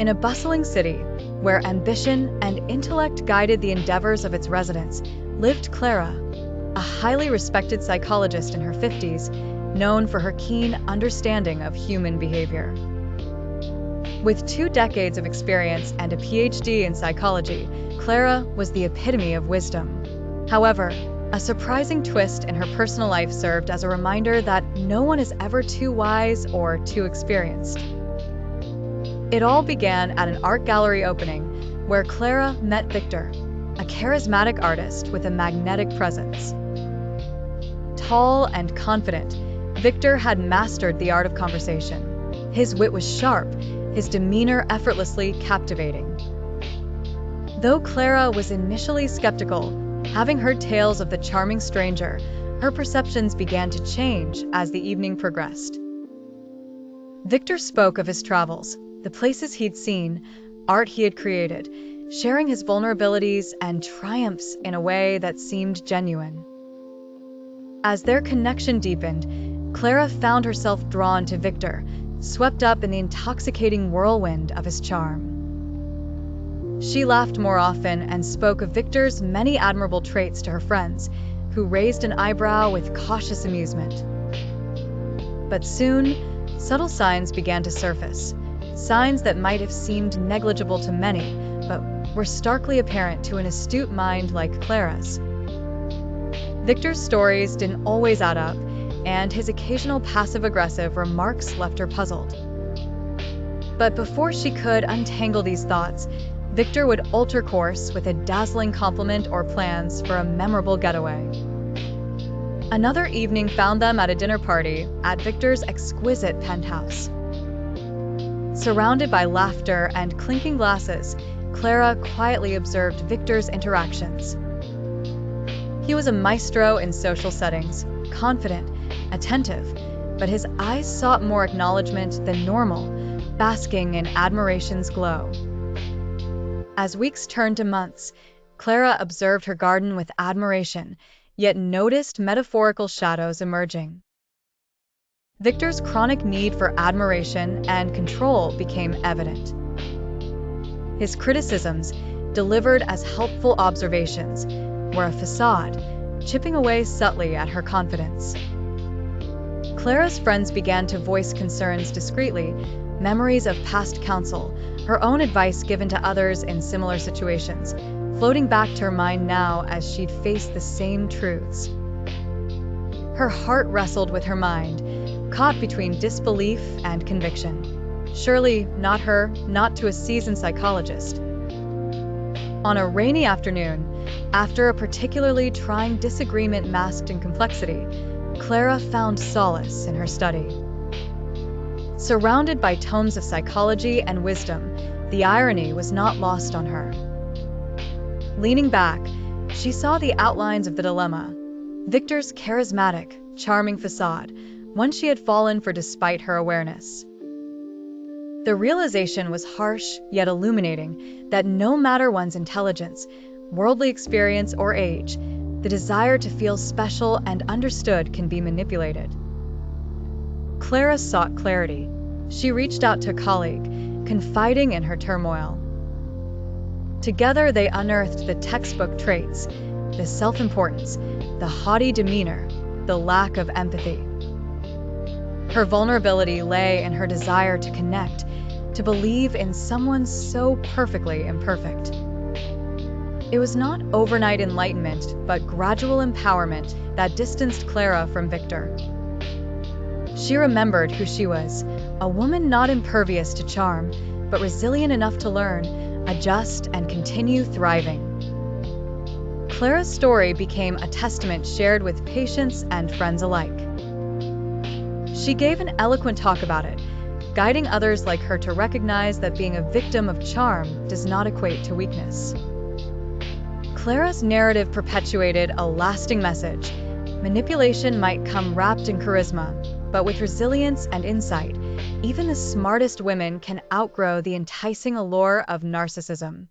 In a bustling city, where ambition and intellect guided the endeavors of its residents, lived Clara, a highly respected psychologist in her 50s, known for her keen understanding of human behavior. With 2 decades of experience and a PhD in psychology, Clara was the epitome of wisdom. However, a surprising twist in her personal life served as a reminder that no one is ever too wise or too experienced. It all began at an art gallery opening, where Clara met Victor, a charismatic artist with a magnetic presence. Tall and confident, Victor had mastered the art of conversation. His wit was sharp, his demeanor effortlessly captivating. Though Clara was initially skeptical, having heard tales of the charming stranger, her perceptions began to change as the evening progressed. Victor spoke of his travels, the places he'd seen, art he had created, sharing his vulnerabilities and triumphs in a way that seemed genuine. As their connection deepened, Clara found herself drawn to Victor, swept up in the intoxicating whirlwind of his charm. She laughed more often and spoke of Victor's many admirable traits to her friends, who raised an eyebrow with cautious amusement. But soon, subtle signs began to surface. Signs that might have seemed negligible to many, but were starkly apparent to an astute mind like Clara's. Victor's stories didn't always add up, and his occasional passive-aggressive remarks left her puzzled. But before she could untangle these thoughts, Victor would alter course with a dazzling compliment or plans for a memorable getaway. Another evening found them at a dinner party at Victor's exquisite penthouse. Surrounded by laughter and clinking glasses, Clara quietly observed Victor's interactions. He was a maestro in social settings, confident, attentive, but his eyes sought more acknowledgement than normal, basking in admiration's glow. As weeks turned to months, Clara observed her garden with admiration, yet noticed metaphorical shadows emerging. Victor's chronic need for admiration and control became evident. His criticisms, delivered as helpful observations, were a facade, chipping away subtly at her confidence. Clara's friends began to voice concerns discreetly, memories of past counsel, her own advice given to others in similar situations, floating back to her mind now as she'd faced the same truths. Her heart wrestled with her mind, caught between disbelief and conviction. Surely not her, not to a seasoned psychologist. On a rainy afternoon, after a particularly trying disagreement masked in complexity, Clara found solace in her study. Surrounded by tomes of psychology and wisdom, the irony was not lost on her. Leaning back, she saw the outlines of the dilemma. Victor's charismatic, charming facade, one she had fallen for despite her awareness. The realization was harsh yet illuminating that no matter one's intelligence, worldly experience, or age, the desire to feel special and understood can be manipulated. Clara sought clarity. She reached out to a colleague, confiding in her turmoil. Together they unearthed the textbook traits, the self-importance, the haughty demeanor, the lack of empathy. Her vulnerability lay in her desire to connect, to believe in someone so perfectly imperfect. It was not overnight enlightenment, but gradual empowerment that distanced Clara from Victor. She remembered who she was, a woman not impervious to charm, but resilient enough to learn, adjust, and continue thriving. Clara's story became a testament shared with patients and friends alike. She gave an eloquent talk about it, guiding others like her to recognize that being a victim of charm does not equate to weakness. Clara's narrative perpetuated a lasting message. Manipulation might come wrapped in charisma, but with resilience and insight, even the smartest women can outgrow the enticing allure of narcissism.